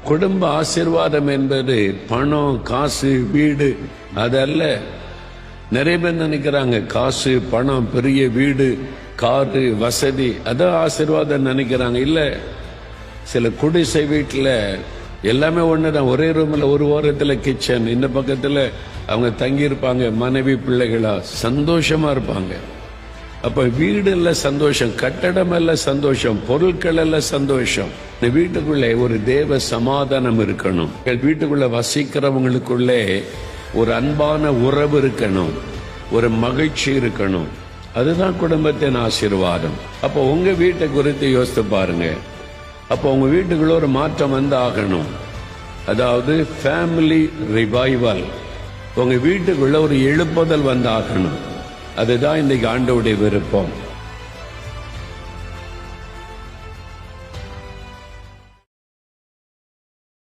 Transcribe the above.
குடும்ப ஆசீர்வாதம் என்பது பணம், காசு, வீடு அதல்ல. நிறைய பேர் நினைக்கிறாங்க காசு, பணம், பெரிய வீடு, காரு, வசதி அதான் ஆசீர்வாதம் நினைக்கிறாங்க. இல்ல, சில குடிசை வீட்டுல எல்லாமே ஒண்ணுதான். ஒரே ரூம்ல ஒரு ஓரத்துல கிச்சன், இந்த பக்கத்துல அவங்க தங்கி இருப்பாங்க, மனைவி பிள்ளைகளா சந்தோஷமா இருப்பாங்க. அப்ப வீடு இல்ல சந்தோஷம், கட்டடம் இல்ல சந்தோஷம், பொருட்கள் இல்ல சந்தோஷம். இந்த வீட்டுக்குள்ளே ஒரு தேவ சமாதானம் இருக்கணும். வீட்டுக்குள்ள வசிக்கிறவங்களுக்குள்ளே ஒரு அன்பான உறவு இருக்கணும், ஒரு மகிழ்ச்சி இருக்கணும். அதுதான் குடும்பத்தின் ஆசீர்வாதம். அப்போ உங்க வீட்டை குறித்து யோசித்து பாருங்க. அப்போ உங்க வீட்டுக்குள்ள ஒரு மாற்றம் வந்து ஆகணும். அதாவது ஃபேமிலி ரிவைவல். உங்க வீட்டுக்குள்ள ஒரு எழுப்புதல் வந்து ஆகணும். அதுதான் இன்னைக்கு ஆண்டவருடைய விருப்பம்.